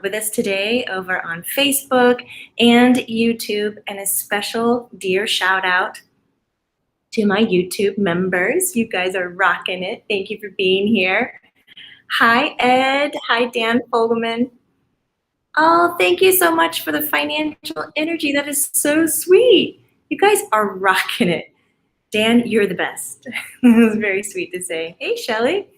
with us today over on Facebook and YouTube, and a special dear shout out to my YouTube members. You guys are rocking it. Thank you for being here. Hi, Ed. Hi, Dan Fogelman. Oh, thank you so much for the financial energy. That is so sweet. You guys are rocking it. Dan, you're the best. It was very sweet to say. Hey, Shelly.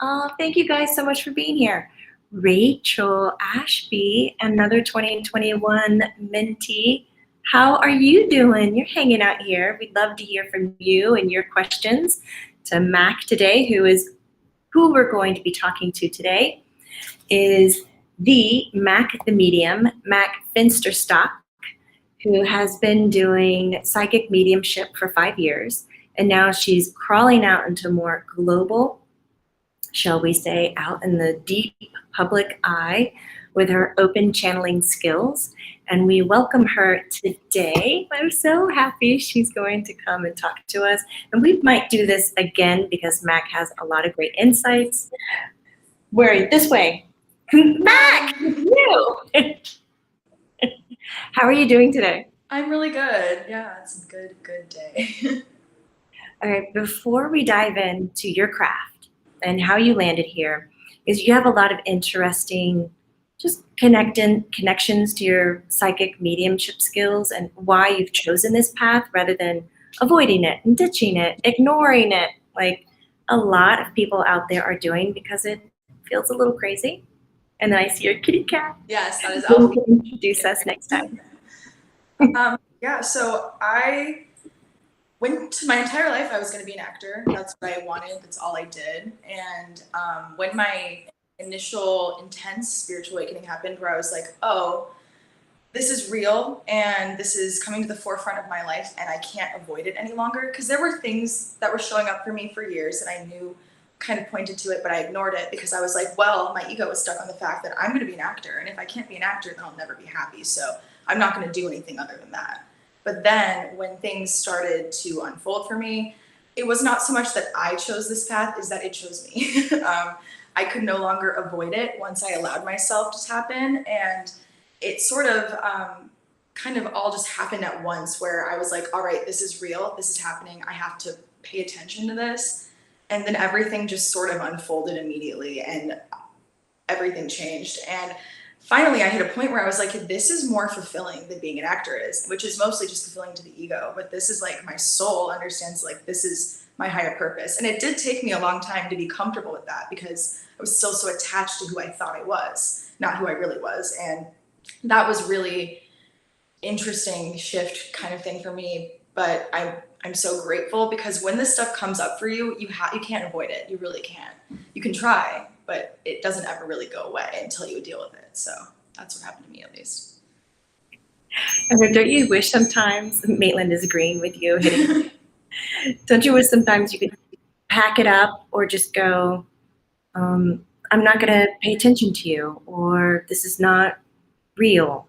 Oh, thank you guys so much for being here. Rachel Ashby, another 2021 mentee. How are you doing? You're hanging out here. We'd love to hear from you and your questions to Mack today, who we're going to be talking to today is the Mack the Medium, Mack Fensterstock, who has been doing psychic mediumship for 5 years. And now she's crawling out into more global, shall we say, out in the deep public eye with her open channeling skills. And we welcome her today. I'm so happy she's going to come and talk to us. And we might do this again because Mack has a lot of great insights. Where this way. Mack, you. How are you doing today? I'm really good. Yeah, it's a good day. All right, before we dive into your craft and how you landed here, is you have a lot of interesting just connections to your psychic mediumship skills and why you've chosen this path rather than avoiding it and ditching it, ignoring it, like a lot of people out there are doing because it feels a little crazy. And then I see your kitty cat. Yes, that is Alfie. You can introduce us next time. Yeah, so I went to my entire life, I was going to be an actor. That's what I wanted. That's all I did. And when my initial intense spiritual awakening happened, where I was like, oh, this is real and this is coming to the forefront of my life and I can't avoid it any longer. Because there were things that were showing up for me for years that I knew kind of pointed to it, but I ignored it because I was like, well, my ego was stuck on the fact that I'm going to be an actor. And if I can't be an actor, then I'll never be happy. So I'm not going to do anything other than that. But then when things started to unfold for me, it was not so much that I chose this path, is that it chose me. I could no longer avoid it once I allowed myself to tap in. And it sort of kind of all just happened at once where I was like, all right, this is real. This is happening. I have to pay attention to this. And then everything just sort of unfolded immediately and everything changed. And finally, I hit a point where I was like, this is more fulfilling than being an actor is, which is mostly just fulfilling to the ego. But this is like my soul understands like this is my higher purpose. And it did take me a long time to be comfortable with that because I was still so attached to who I thought I was, not who I really was. And that was really interesting shift kind of thing for me. But I'm so grateful because when this stuff comes up for you, you can't avoid it. You really can't. You can try, but it doesn't ever really go away until you deal with it. So that's what happened to me, at least. Don't you wish sometimes, Maitland is agreeing with you, don't you wish sometimes you could pack it up or just go, I'm not going to pay attention to you, or this is not real.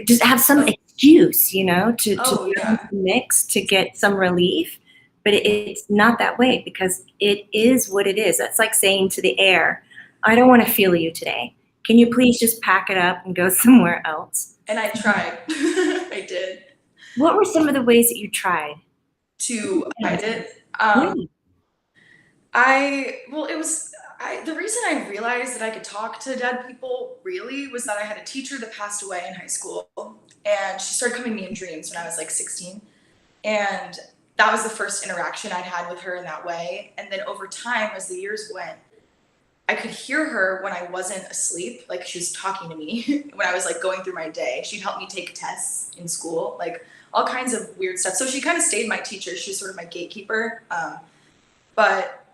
Just have some excuse, to mix to get some relief. But it's not that way because it is what it is. That's like saying to the air, I don't want to feel you today. Can you please just pack it up and go somewhere else? And I tried. I did. What were some of the ways that you tried? To hide it? The reason I realized that I could talk to dead people really was that I had a teacher that passed away in high school, and she started coming to me in dreams when I was like 16. And that was the first interaction I'd had with her in that way. And then over time, as the years went, I could hear her when I wasn't asleep, like she was talking to me when I was like going through my day. She'd help me take tests in school, like all kinds of weird stuff. So she kind of stayed my teacher. She was sort of my gatekeeper. But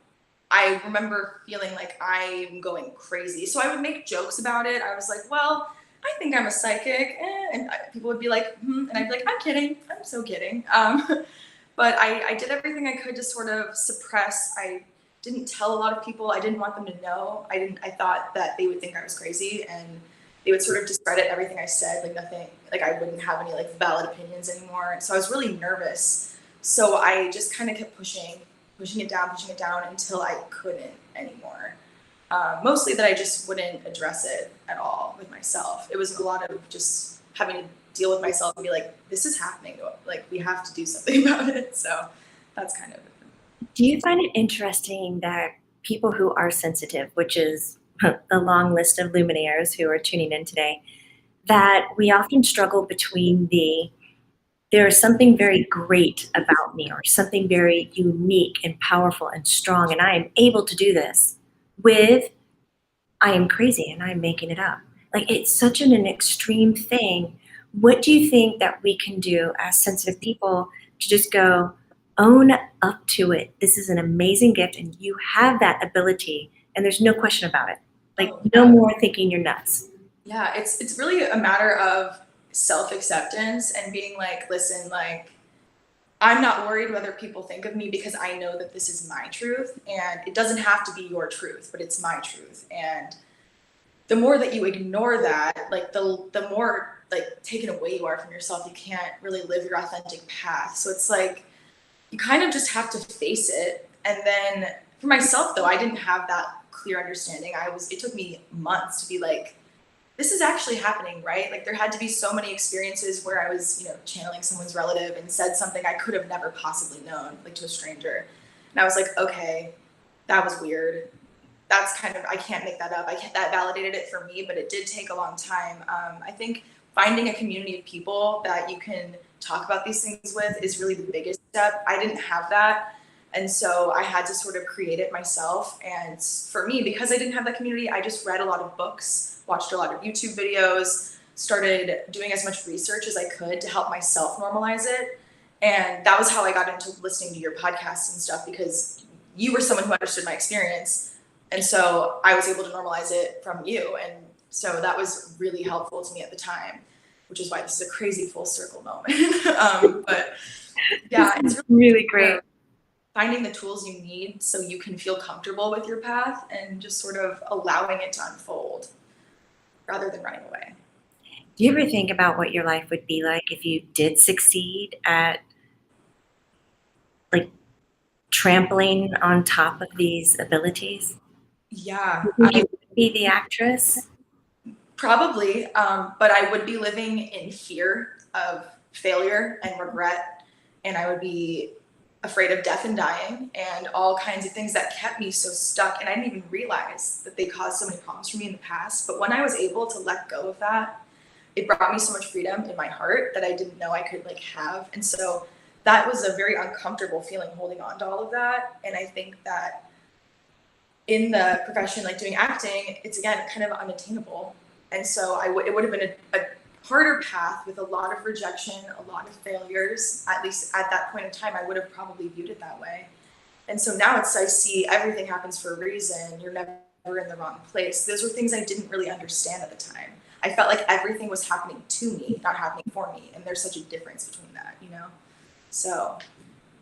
I remember feeling like I'm going crazy. So I would make jokes about it. I was like, well, I think I'm a psychic. And people would be like, and I'd be like, I'm kidding. I'm so kidding. But I did everything I could to sort of suppress. I didn't tell a lot of people. I didn't want them to know. I thought that they would think I was crazy and they would sort of discredit everything I said, like nothing, like I wouldn't have any like valid opinions anymore. So I was really nervous. So I just kind of kept pushing it down until I couldn't anymore. Mostly that I just wouldn't address it at all with myself. It was a lot of just having to deal with myself and be like, this is happening. Like, we have to do something about it. So that's kind of it. Do you find it interesting that people who are sensitive, which is the long list of luminaires who are tuning in today, that we often struggle between there is something very great about me or something very unique and powerful and strong, and I am able to do this, with I am crazy and I'm making it up. Like, it's such an extreme thing. What do you think that we can do as sensitive people to just go, own up to it? This is an amazing gift and you have that ability, and there's no question about it. Like, Oh, no yeah. more thinking you're nuts. Yeah, it's really a matter of self-acceptance and being like, listen, like, I'm not worried whether people think of me because I know that this is my truth and it doesn't have to be your truth, but it's my truth. And the more that you ignore that, like the more like taken away you are from yourself. You can't really live your authentic path. So it's like you kind of just have to face it. And then for myself though, I didn't have that clear understanding. It took me months to be like, this is actually happening, right? Like, there had to be so many experiences where I was, channeling someone's relative and said something I could have never possibly known, like to a stranger. And I was like, okay, that was weird. That's kind of, I can't make that up. That validated it for me, but it did take a long time. I think finding a community of people that you can talk about these things with is really the biggest step. I didn't have that. And so I had to sort of create it myself. And for me, because I didn't have that community, I just read a lot of books, watched a lot of YouTube videos, started doing as much research as I could to help myself normalize it. And that was how I got into listening to your podcasts and stuff, because you were someone who understood my experience. And so I was able to normalize it from you. And so that was really helpful to me at the time, which is why this is a crazy full circle moment. But yeah, it's Really great. finding the tools you need so you can feel comfortable with your path and just sort of allowing it to unfold rather than running away. Do you ever think about what your life would be like if you did succeed at, like, trampling on top of these abilities? Yeah, Do you think you would be the actress? probably, but I would be living in fear of failure and regret, and I would be afraid of death and dying and all kinds of things that kept me so stuck. And I didn't even realize that they caused so many problems for me in the past. But when I was able to let go of that, it brought me so much freedom in my heart that I didn't know I could have. And so that was a very uncomfortable feeling, holding on to all of that. And I think that in the profession, like doing acting, it's again kind of unattainable. And so it would have been a harder path with a lot of rejection, a lot of failures. At least at that point in time, I would have probably viewed it that way. And so now I see everything happens for a reason. You're never in the wrong place. Those were things I didn't really understand at the time. I felt like everything was happening to me, not happening for me. And there's such a difference between that, So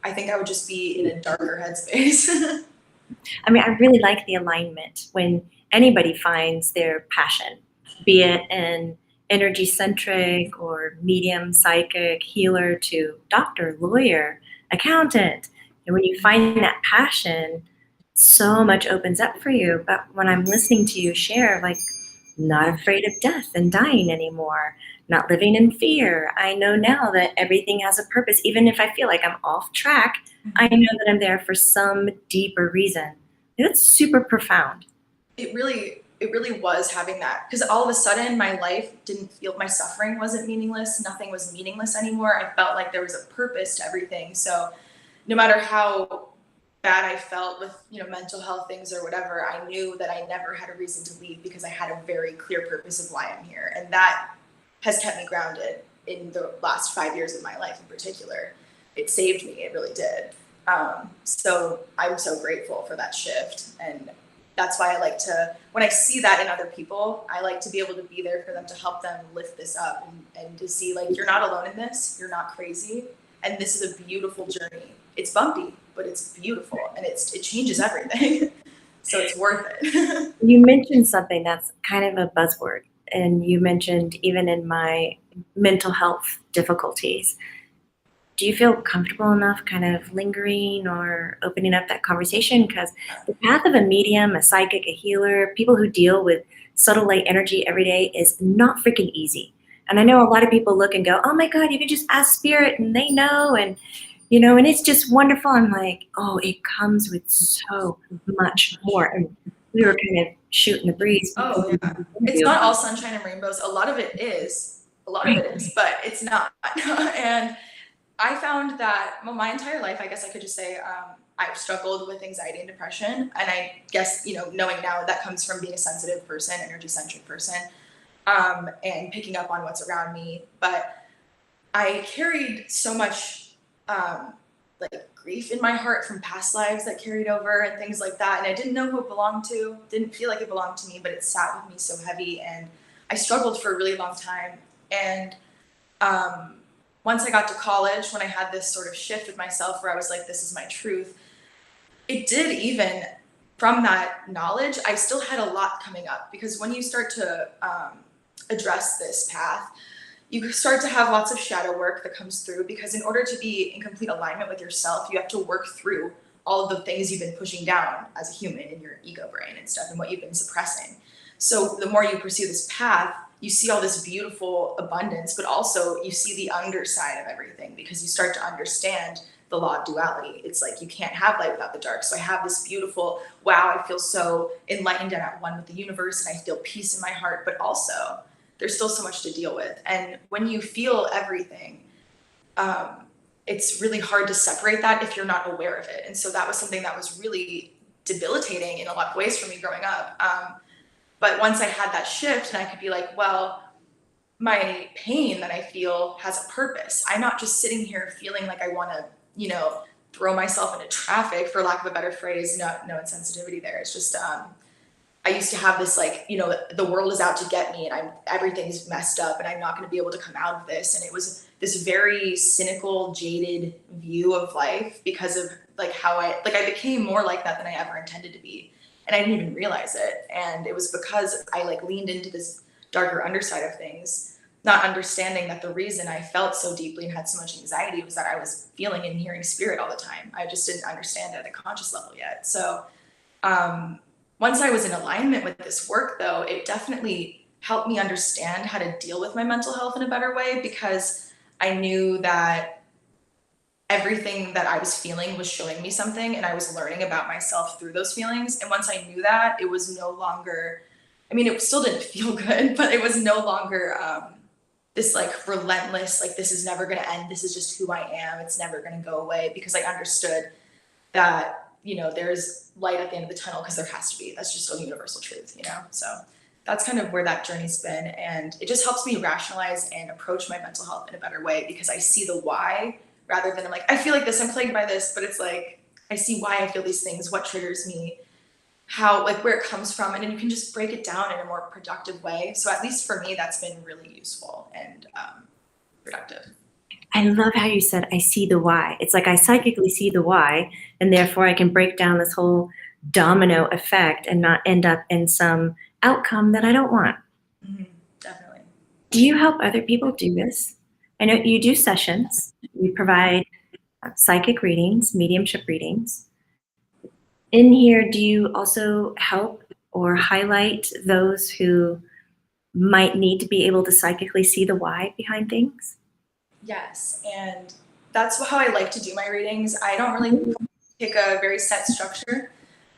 I think I would just be in a darker headspace. I mean, I really like the alignment when anybody finds their passion, be it an energy centric or medium, psychic, healer, to doctor, lawyer, accountant. And when you find that passion, so much opens up for you. But when I'm listening to you share, like, not afraid of death and dying anymore, not living in fear. I know now that everything has a purpose. Even if I feel like I'm off track, I know that I'm there for some deeper reason. That's super profound. It really was having that, because all of a sudden my life didn't feel, my suffering wasn't meaningless. Nothing was meaningless anymore. I felt like there was a purpose to everything. So no matter how bad I felt with, mental health things or whatever, I knew that I never had a reason to leave because I had a very clear purpose of why I'm here. And that has kept me grounded in the last 5 years of my life in particular. It saved me, it really did. So I'm so grateful for that shift. And that's why I like to, when I see that in other people, I like to be able to be there for them to help them lift this up and to see, like, you're not alone in this, you're not crazy. And this is a beautiful journey. It's bumpy, but it's beautiful, and it changes everything. So it's worth it. You mentioned something that's kind of a buzzword, and you mentioned even in my mental health difficulties, do you feel comfortable enough kind of lingering or opening up that conversation? Because the path of a medium, a psychic, a healer, people who deal with subtle light energy every day is not freaking easy. And I know a lot of people look and go, oh my God, you can just ask spirit and they know. And, and it's just wonderful. I'm like, oh, it comes with so much more. And we were kind of shooting the breeze. Oh yeah, it's not all sunshine and rainbows. A lot of it is, but it's not. And I found that my entire life, I guess I could just say, I've struggled with anxiety and depression. And I guess, knowing now that comes from being a sensitive person, energy centric person, and picking up on what's around me. But I carried so much, like grief in my heart from past lives that carried over and things like that. And I didn't know who it belonged to, didn't feel like it belonged to me, but it sat with me so heavy. And I struggled for a really long time. And, once I got to college, when I had this sort of shift with myself where I was like, this is my truth, it did even from that knowledge, I still had a lot coming up because when you start to address this path, you start to have lots of shadow work that comes through because in order to be in complete alignment with yourself, you have to work through all of the things you've been pushing down as a human in your ego brain and stuff and what you've been suppressing. So the more you pursue this path, you see all this beautiful abundance, but also you see the underside of everything because you start to understand the law of duality. It's like you can't have light without the dark. So I have this beautiful, wow, I feel so enlightened and at one with the universe and I feel peace in my heart, but also there's still so much to deal with. And when you feel everything, it's really hard to separate that if you're not aware of it. And so that was something that was really debilitating in a lot of ways for me growing up. But once I had that shift and I could be like, well, my pain that I feel has a purpose. I'm not just sitting here feeling like I want to, throw myself into traffic, for lack of a better phrase. No insensitivity there. It's just, I used to have this like, the world is out to get me and everything's messed up and I'm not going to be able to come out of this. And it was this very cynical, jaded view of life because of like how I became more like that than I ever intended to be. And I didn't even realize it. And it was because I like leaned into this darker underside of things, not understanding that the reason I felt so deeply and had so much anxiety was that I was feeling and hearing spirit all the time. I just didn't understand it at a conscious level yet. So once I was in alignment with this work, though, it definitely helped me understand how to deal with my mental health in a better way because I knew that everything that I was feeling was showing me something and I was learning about myself through those feelings. And once I knew that, it was no longer, it still didn't feel good, but it was no longer this like relentless, like this is never going to end. This is just who I am. It's never going to go away because I understood that, there's light at the end of the tunnel because there has to be. That's just a universal truth, So that's kind of where that journey's been. And it just helps me rationalize and approach my mental health in a better way because I see the why rather than I'm like, I feel like this, I'm plagued by this, but it's like, I see why I feel these things, what triggers me, how, like where it comes from. And then you can just break it down in a more productive way. So at least for me, that's been really useful and productive. I love how you said, I see the why. It's like I psychically see the why, and therefore I can break down this whole domino effect and not end up in some outcome that I don't want. Mm-hmm, definitely. Do you help other people do this? I know you do sessions. You provide psychic readings, mediumship readings. In here, do you also help or highlight those who might need to be able to psychically see the why behind things? Yes, and that's how I like to do my readings. I don't really pick a very set structure.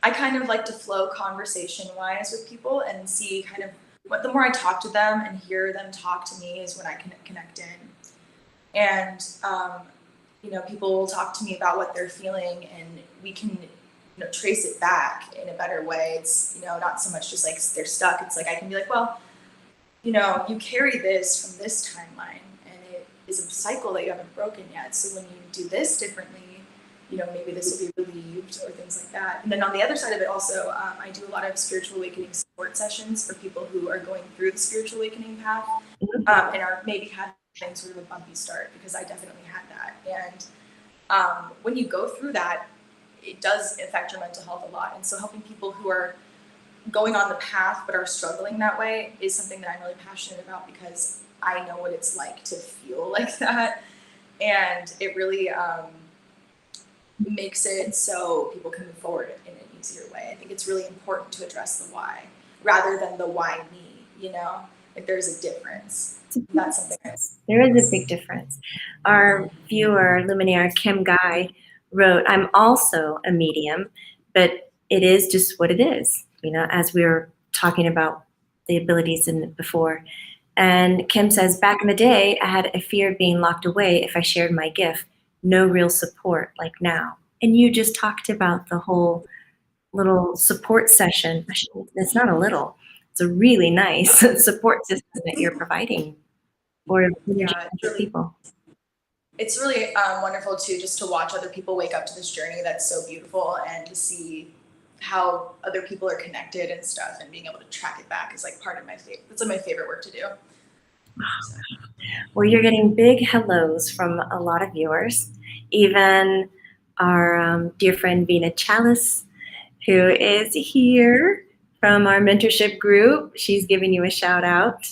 I kind of like to flow conversation-wise with people and see kind of what the more I talk to them and hear them talk to me is when I can connect in. And, people will talk to me about what they're feeling and we can, trace it back in a better way. It's, not so much just like they're stuck. It's like I can be like, well, you carry this from this timeline and it is a cycle that you haven't broken yet. So when you do this differently, maybe this will be relieved or things like that. And then on the other side of it also, I do a lot of spiritual awakening support sessions for people who are going through the spiritual awakening path and are maybe having sort of a bumpy start because I definitely had that. And when you go through that, it does affect your mental health a lot. And so helping people who are going on the path but are struggling that way is something that I'm really passionate about because I know what it's like to feel like that. and it really makes it so people can move forward in an easier way. I think it's really important to address the why rather than the why me, you know? Like there's a difference. That's something there is a big difference. Our viewer, Luminaire Kim Guy, wrote, I'm also a medium, but it is just what it is, you know, as we were talking about the abilities in before. And Kim says, back in the day, I had a fear of being locked away if I shared my gift. No real support like now. And you just talked about the whole little support session. It's not a little, it's a really nice support system that you're providing for people. It's really wonderful too, just to watch other people wake up to this journey that's so beautiful, and to see how other people are connected and stuff, and being able to track it back is like part of my favorite. That's like my favorite work to do. So. Well, you're getting big hellos from a lot of viewers, even our dear friend Vina Chalice, who is here from our mentorship group. She's giving you a shout out.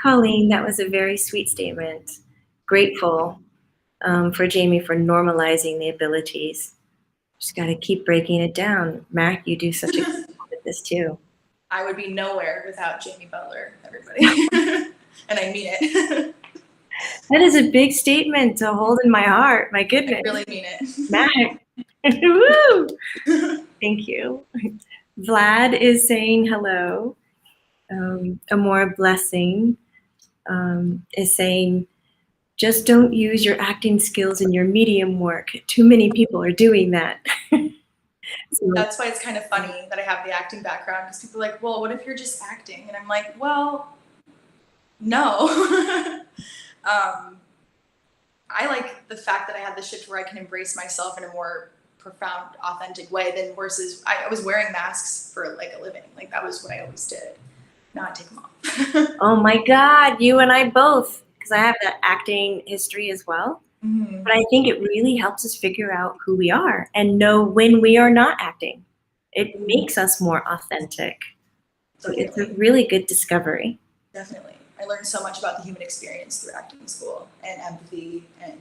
Colleen, that was a very sweet statement. Grateful for Jamie for normalizing the abilities. Just got to keep breaking it down. Mac, you do such a good job with this too. I would be nowhere without Jamie Butler, everybody. And I mean it. That is a big statement to hold in my heart. My goodness. I really mean it. Mac. Woo! Thank you. Vlad is saying hello. Amor Blessing is saying, just don't use your acting skills in your medium work. Too many people are doing that. So that's why it's kind of funny that I have the acting background, because people are like, well, what if you're just acting? And I'm like, well, no. I like the fact that I had the shift where I can embrace myself in a more profound, authentic way than versus I was wearing masks for like a living. Like that was what I always did. Now I take them off. Oh my God, you and I both, because I have that acting history as well. Mm-hmm. But I think it really helps us figure out who we are and know when we are not acting. It makes us more authentic. So it's a really good discovery. Definitely. I learned so much about the human experience through acting school, and empathy and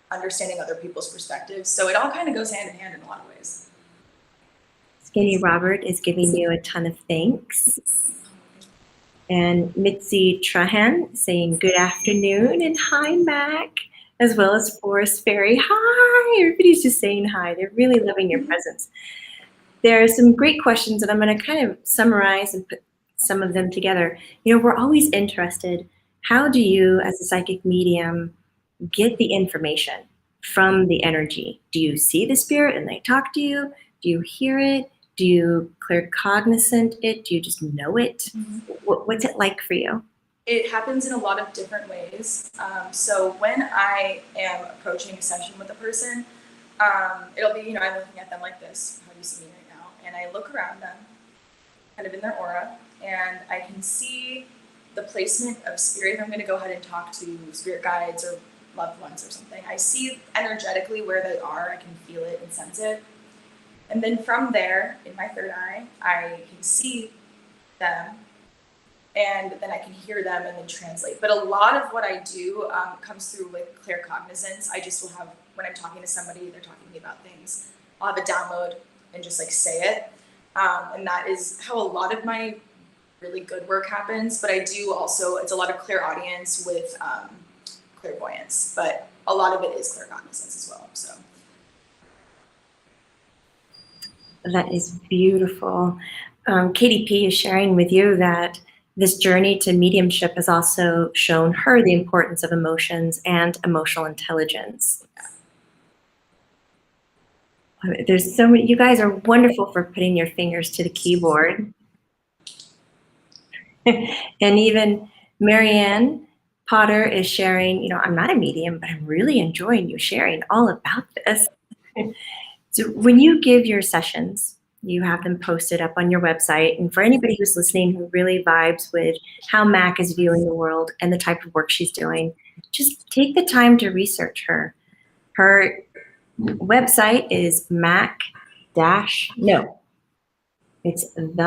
understanding other people's perspectives. So it all kind of goes hand in hand in a lot of ways. Skinny Robert is giving you a ton of thanks. And Mitzi Trahan saying good afternoon and hi, Mac, as well as Forest Fairy. Hi, everybody's just saying hi. They're really loving your presence. There are some great questions, and I'm going to kind of summarize and put some of them together. You know, we're always interested, how do you, as a psychic medium, get the information from the energy? Do you see the spirit and they talk to you? Do you hear it? Do you claircognizant it? Do you just know it? Mm-hmm. What's it like for you? It happens in a lot of different ways. So when I am approaching a session with a person, it'll be, you know, I'm looking at them like this, how you see me right now, and I look around them, kind of in their aura, and I can see the placement of spirit. If I'm going to go ahead and talk to spirit guides or loved ones or something, I see energetically where they are. I can feel it and sense it. And then from there, in my third eye, I can see them, and then I can hear them and then translate. But a lot of what I do comes through with claircognizance. I just will have, when I'm talking to somebody, they're talking to me about things, I'll have a download and just like say it. And that is how a lot of my really good work happens. But I do also, it's a lot of clairaudience with clairvoyance, but a lot of it is claircognizance as well. So. That is beautiful. Katie P is sharing with you that this journey to mediumship has also shown her the importance of emotions and emotional intelligence. There's so many, you guys are wonderful for putting your fingers to the keyboard. And even Marianne Potter is sharing, you know, I'm not a medium, but I'm really enjoying you sharing all about this. So when you give your sessions, you have them posted up on your website. And for anybody who's listening who really vibes with how Mac is viewing the world and the type of work she's doing, just take the time to research her. Her website is it's the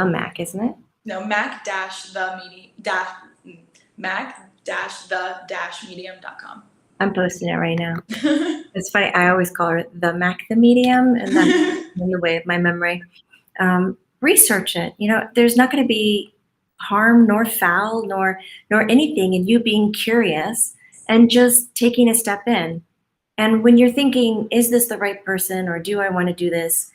Mac, isn't it? No, Mack-the-Medium. Mack-the-medium.com. I'm posting it right now. It's funny. I always call her the Mack the Medium, and that's in the way of my memory. Research it. There's not going to be harm nor foul nor anything in you being curious and just taking a step in. And when you're thinking, is this the right person or do I want to do this?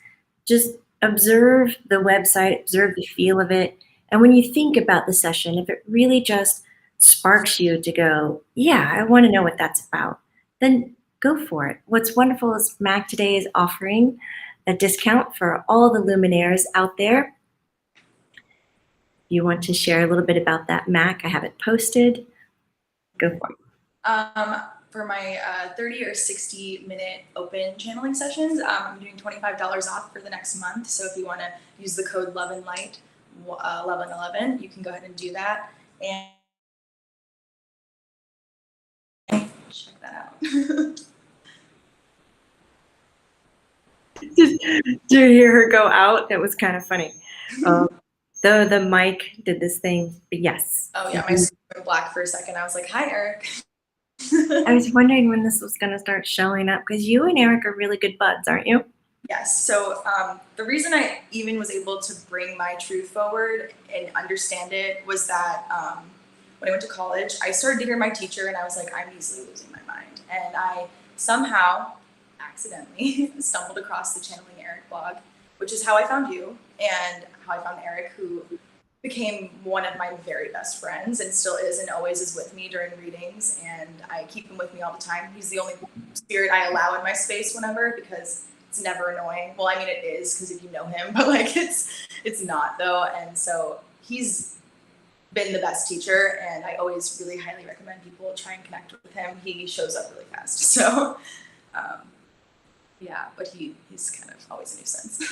Just observe the website, observe the feel of it. And when you think about the session, if it really just sparks you to go, yeah, I want to know what that's about, then go for it. What's wonderful is Mack today is offering a discount for all the luminaires out there. You want to share a little bit about that, Mack? I have it posted. Go for it. For my 30 or 60-minute open channeling sessions, I'm doing $25 off for the next month. So if you want to use the code Love and Light 1111, you can go ahead and do that. And check that out. Did you hear her go out? It was kind of funny. The mic did this thing, but yes. Oh yeah, my screen went black for a second. I was like, hi, Eric. I was wondering when this was going to start showing up because you and Eric are really good buds, aren't you? Yes. So the reason I even was able to bring my truth forward and understand it was that when I went to college, I started to hear my teacher and I was like, I'm easily losing my mind. And I somehow accidentally stumbled across the Channeling Eric blog, which is how I found you and how I found Eric, who became one of my very best friends and still is and always is with me during readings. And I keep him with me all the time. He's the only spirit I allow in my space whenever, because it's never annoying. Well, I mean, it is because if you know him, but like it's not though. And so he's been the best teacher, and I always really highly recommend people try and connect with him. He shows up really fast. So yeah, but he's kind of always a nuisance.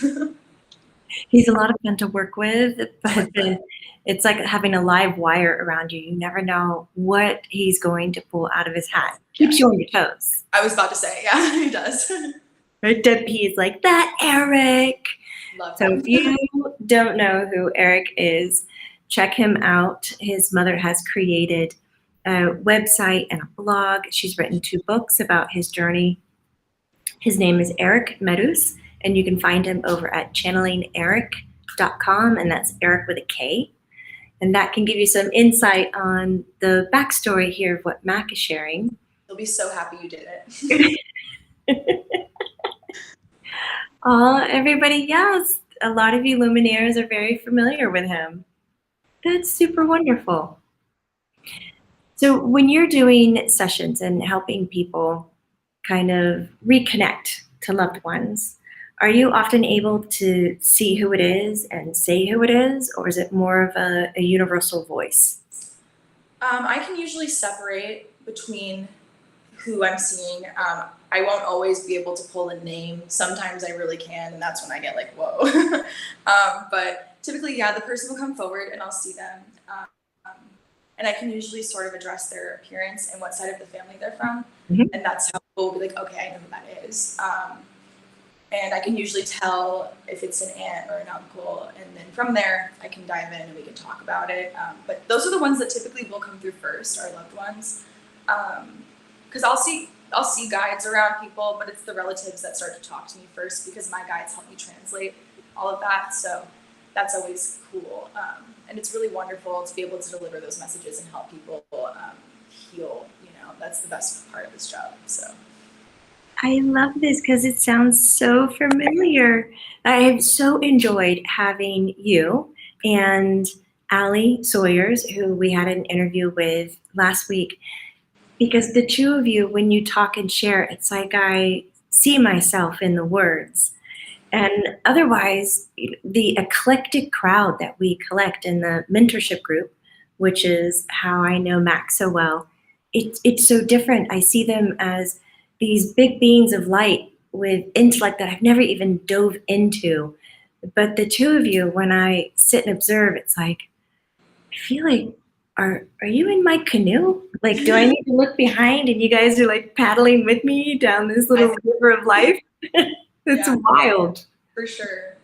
He's a lot of fun to work with, but it's like having a live wire around you. You never know what he's going to pull out of his hat. Keeps you on your toes. I was about to say, yeah, he does. Right? He's like, that Eric. Love so him. If you don't know who Eric is, check him out. His mother has created a website and a blog. She's written 2 books about his journey. His name is Eric Medus, and you can find him over at channelingeric.com, and that's Eric with a K. And that can give you some insight on the backstory here of what Mack is sharing. He'll be so happy you did it. Everybody, yes, a lot of you luminaires are very familiar with him. That's super wonderful. So when you're doing sessions and helping people kind of reconnect to loved ones, are you often able to see who it is and say who it is, or is it more of a universal voice? I can usually separate between who I'm seeing. I won't always be able to pull a name. Sometimes I really can, and that's when I get like, whoa. But typically, yeah, the person will come forward and I'll see them. And I can usually sort of address their appearance and what side of the family they're from. Mm-hmm. And that's how people will be like, okay, I know who that is. And I can usually tell if it's an aunt or an uncle. And then from there, I can dive in and we can talk about it. But those are the ones that typically will come through first, our loved ones. Because I'll see guides around people, but it's the relatives that start to talk to me first because my guides help me translate all of that. So that's always cool. And it's really wonderful to be able to deliver those messages and help people heal. That's the best part of this job. So I love this because it sounds so familiar. I have so enjoyed having you and Allie Sawyers, who we had an interview with last week, because the 2 of you, when you talk and share, it's like I see myself in the words. And otherwise, the eclectic crowd that we collect in the mentorship group, which is how I know Mack so well, it's so different. I see them as these big beings of light with intellect that I've never even dove into. But the 2 of you, when I sit and observe, it's like, I feel like, are you in my canoe? Like, do I need to look behind and you guys are like paddling with me down this little river of life? It's wild. For sure.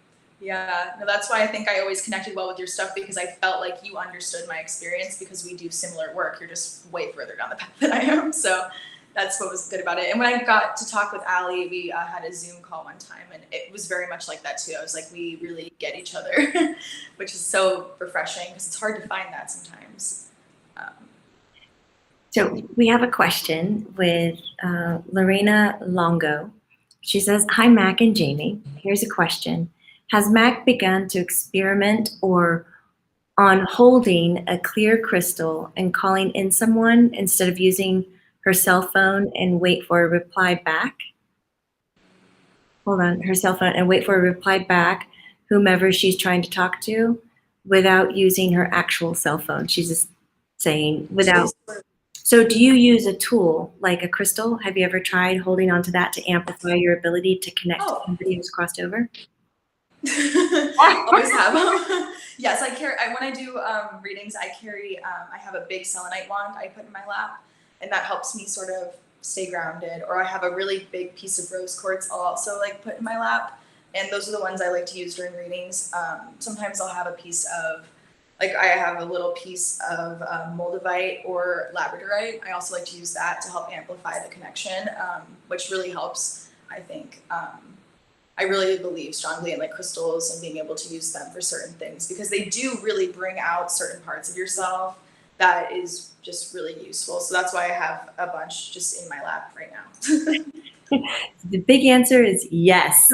Yeah, no, that's why I think I always connected well with your stuff, because I felt like you understood my experience, because we do similar work. You're just way further down the path than I am. So that's what was good about it. And when I got to talk with Allie, we had a Zoom call one time, and it was very much like that too. I was like, we really get each other, which is so refreshing, because it's hard to find that sometimes. So we have a question with Lorena Longo. She says, hi, Mac and Jamie. Here's a question. Has Mac begun to experiment or on holding a clear crystal and calling in someone instead of using her cell phone and wait for a reply back? Hold on, her cell phone and wait for a reply back, whomever she's trying to talk to, without using her actual cell phone. She's just saying without. So do you use a tool like a crystal? Have you ever tried holding onto that to amplify your ability to connect to somebody who's crossed over? Always have them. Yes, I carry. When I do readings, I carry. I have a big selenite wand I put in my lap, and that helps me sort of stay grounded. Or I have a really big piece of rose quartz I'll also like put in my lap, and those are the ones I like to use during readings. Sometimes I'll have a piece of, like I have a little piece of moldavite or labradorite. I also like to use that to help amplify the connection, which really helps, I think. I really believe strongly in like crystals and being able to use them for certain things, because they do really bring out certain parts of yourself that is just really useful. So that's why I have a bunch just in my lap right now. The big answer is yes.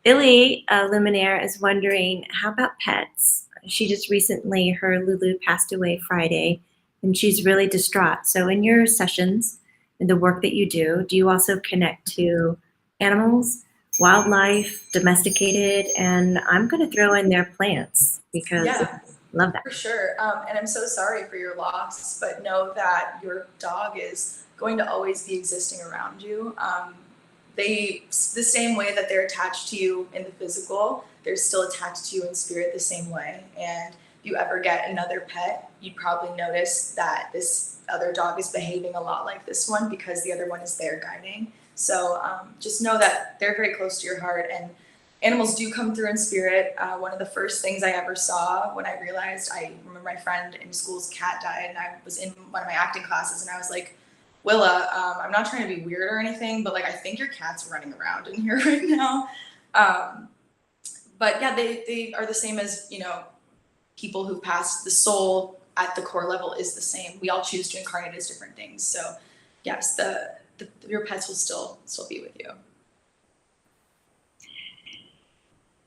Illy Luminaire is wondering, how about pets? She just recently, her Lulu passed away Friday, and she's really distraught. So in your sessions and the work that you do you also connect to animals, wildlife, domesticated, and I'm going to throw in there plants, because I love that. For sure. And I'm so sorry for your loss, but know that your dog is going to always be existing around you. The same way that they're attached to you in the physical, they're still attached to you in spirit the same way. And if you ever get another pet, you'd probably notice that this other dog is behaving a lot like this one, because the other one is there guiding. So just know that they're very close to your heart, and animals do come through in spirit. One of the first things I ever saw when I realized, I remember my friend in school's cat died, and I was in one of my acting classes, and I was like, Willa, I'm not trying to be weird or anything, but like I think your cat's running around in here right now. But yeah, they are the same as, you know, people who've passed. The soul at the core level is the same. We all choose to incarnate as different things. So yes, your pets will still be with you.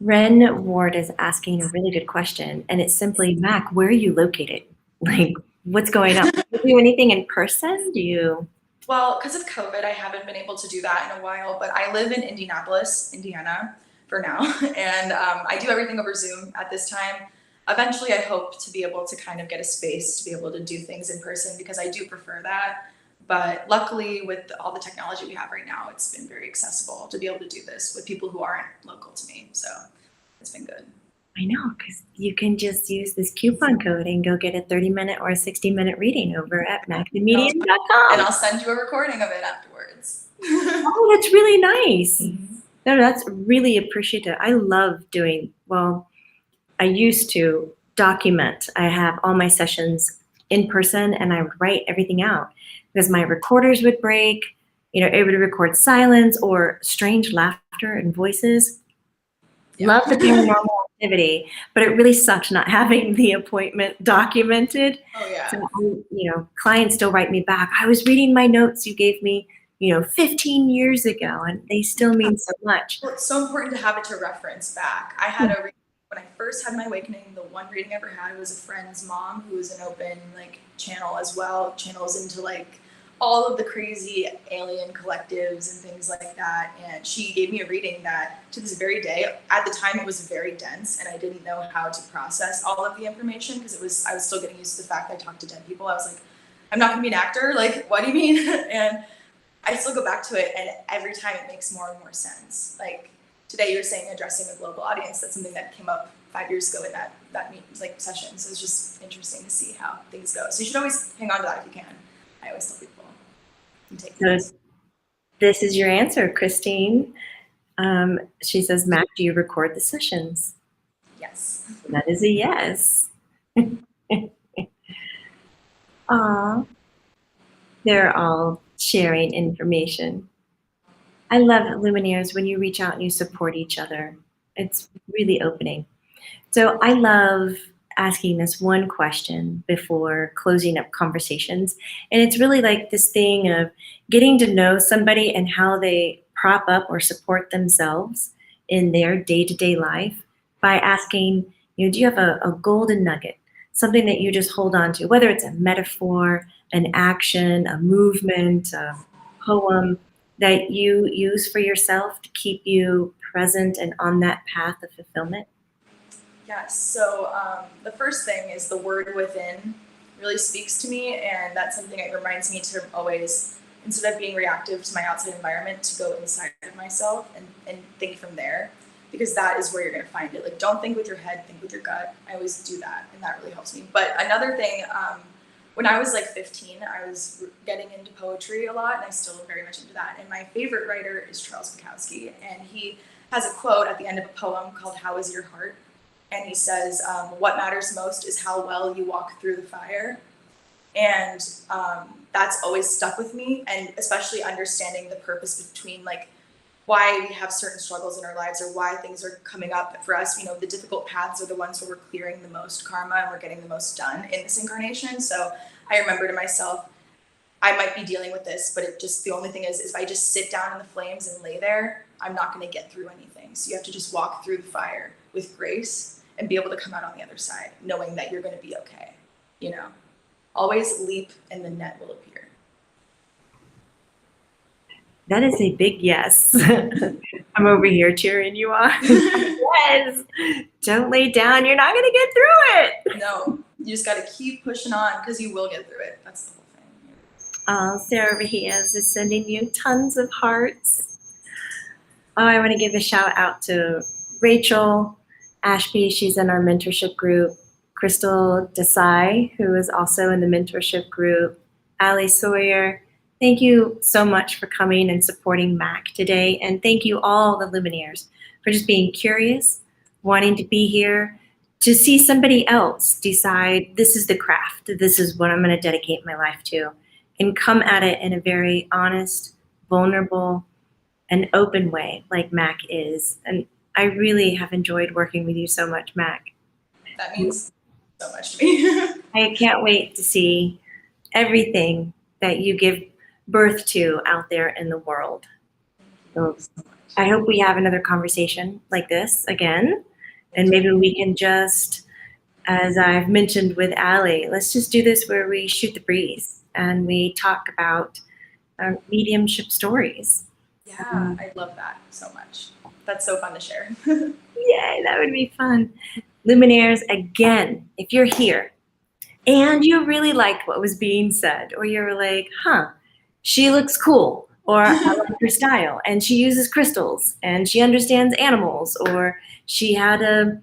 Ren Ward is asking a really good question, and it's simply, Mac, where are you located? Like, what's going on? Do you do anything in person? Do you? Well, because of COVID, I haven't been able to do that in a while, but I live in Indianapolis, Indiana for now, and I do everything over Zoom at this time. Eventually, I hope to be able to kind of get a space to be able to do things in person, because I do prefer that. But luckily, with all the technology we have right now, it's been very accessible to be able to do this with people who aren't local to me. So it's been good. I know, because you can just use this coupon code and go get a 30-minute or a 60-minute reading over at mackthemedium.com. And I'll send you a recording of it afterwards. Oh, that's really nice. Mm-hmm. No, that's really appreciative. I love doing, well, I used to document. I have all my sessions in person, and I would write everything out, because my recorders would break. You know, it would record silence or strange laughter and voices. Yeah. Love the paranormal activity, but it really sucked not having the appointment documented. Oh yeah. So, you know, clients still write me back, I was reading my notes you gave me, you know, 15 years ago, and they still mean so much. Well, it's so important to have it to reference back. I had a reading when I first had my awakening. The one reading I ever had was a friend's mom who was an open like channel as well, channels into like all of the crazy alien collectives and things like that. And she gave me a reading that to this very day, at the time it was very dense, and I didn't know how to process all of the information, because I was still getting used to the fact that I talked to dead people. I was like, I'm not gonna be an actor, like what do you mean? And I still go back to it, and every time it makes more and more sense. Like today you're saying addressing a global audience. That's something that came up 5 years ago in that like session. So it's just interesting to see how things go. So you should always hang on to that if you can. I always tell people. So this is your answer, Christine. She says, Mac, do you record the sessions? Yes. That is a yes. Aw, they're all sharing information. I love Lumineers when you reach out and you support each other. It's really opening. So I love asking this one question before closing up conversations. And it's really like this thing of getting to know somebody and how they prop up or support themselves in their day-to-day life by asking, do you have a golden nugget, something that you just hold on to, whether it's a metaphor, an action, a movement, a poem that you use for yourself to keep you present and on that path of fulfillment? Yes. So the first thing is the word within really speaks to me, and that's something that reminds me to always, instead of being reactive to my outside environment, to go inside of myself and think from there, because that is where you're going to find it. Like, don't think with your head, think with your gut. I always do that, and that really helps me. But another thing, when I was like 15, I was getting into poetry a lot, and I still am very much into that. And my favorite writer is Charles Bukowski, and he has a quote at the end of a poem called "How is your heart?" And he says, what matters most is how well you walk through the fire. And that's always stuck with me, and especially understanding the purpose between like why we have certain struggles in our lives or why things are coming up for us. The difficult paths are the ones where we're clearing the most karma and we're getting the most done in this incarnation. So I remember to myself, I might be dealing with this, but the only thing is if I just sit down in the flames and lay there, I'm not going to get through anything. So you have to just walk through the fire with grace and be able to come out on the other side, knowing that you're going to be okay. Always leap and the net will appear. That is a big yes. I'm over here cheering you on. Yes. Don't lay down. You're not going to get through it. No, you just got to keep pushing on because you will get through it. That's the whole thing. Sarah Mejias is sending you tons of hearts. I want to give a shout out to Rachel Ashby. She's in our mentorship group. Crystal Desai, who is also in the mentorship group. Ali Sawyer. Thank you so much for coming and supporting Mac today. And thank you all the Lumineers for just being curious, wanting to be here, to see somebody else decide this is the craft, this is what I'm going to dedicate my life to, and come at it in a very honest, vulnerable, and open way like Mac is. And I really have enjoyed working with you so much, Mac. That means so much to me. I can't wait to see everything that you give birth to out there in the world. So I hope we have another conversation like this again. And maybe we can just, as I've mentioned with Ali, let's just do this where we shoot the breeze and we talk about our mediumship stories. Yeah, I love that so much. That's so fun to share. Yay, that would be fun. Lumineers, again, if you're here and you really liked what was being said, or you're like, she looks cool, or I like her style, and she uses crystals, and she understands animals, or she had a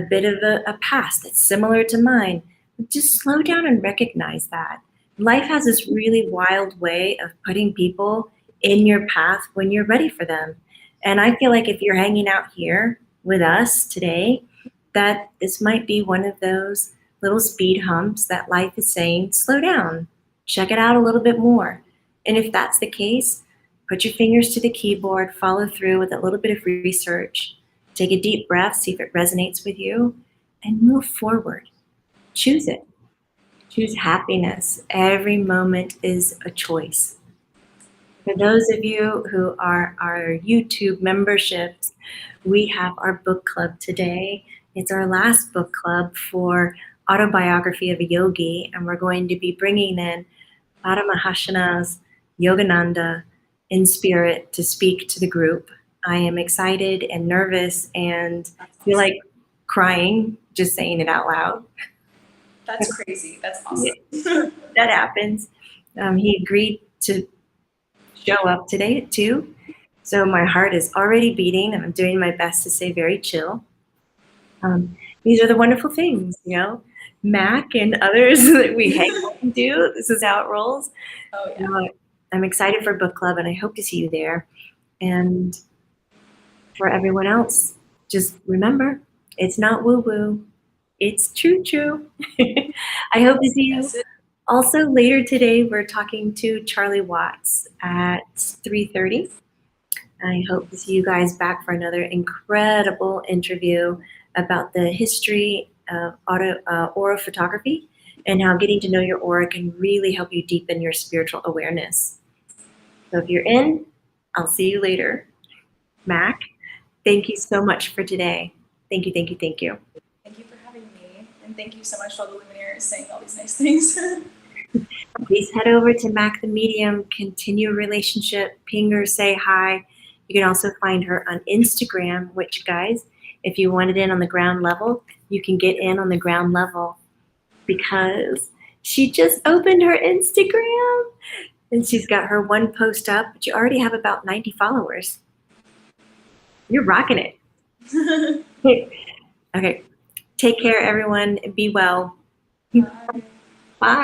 bit of a past that's similar to mine. Just slow down and recognize that. Life has this really wild way of putting people in your path when you're ready for them. And I feel like if you're hanging out here with us today, that this might be one of those little speed humps that life is saying, slow down, check it out a little bit more. And if that's the case, put your fingers to the keyboard, follow through with a little bit of research, take a deep breath, see if it resonates with you, and move forward. Choose it. Choose happiness. Every moment is a choice. For those of you who are our YouTube memberships, we have our book club today. It's our last book club for Autobiography of a Yogi, and we're going to be bringing in Paramahashana's Yogananda in spirit to speak to the group. I am excited and nervous and feel like crying just saying it out loud. That's crazy. That's awesome. That happens. He agreed to show up today at 2. So my heart is already beating and I'm doing my best to stay very chill. These are the wonderful things, Mac and others that we hang out and do. This is how it rolls. Oh, yeah. I'm excited for book club and I hope to see you there. And For everyone else, just remember, it's not woo-woo. It's true. I hope to see you. Yes, Also, later today, we're talking to Charlie Watts at 3:30. I hope to see you guys back for another incredible interview about the history of aura photography and how getting to know your aura can really help you deepen your spiritual awareness. So if you're in, I'll see you later. Mac, thank you so much for today. Thank you. thank you for having me, and thank you so much for all the luminaires saying all these nice things. Please head over to Mack the Medium, continue a relationship, ping her, say hi. You can also find her on Instagram, which, guys, if you wanted in on the ground level, you can get in on the ground level because she just opened her Instagram and she's got her one post up, but you already have about 90 followers. You're rocking it. Okay. Take care, everyone. Be well. Bye. Bye.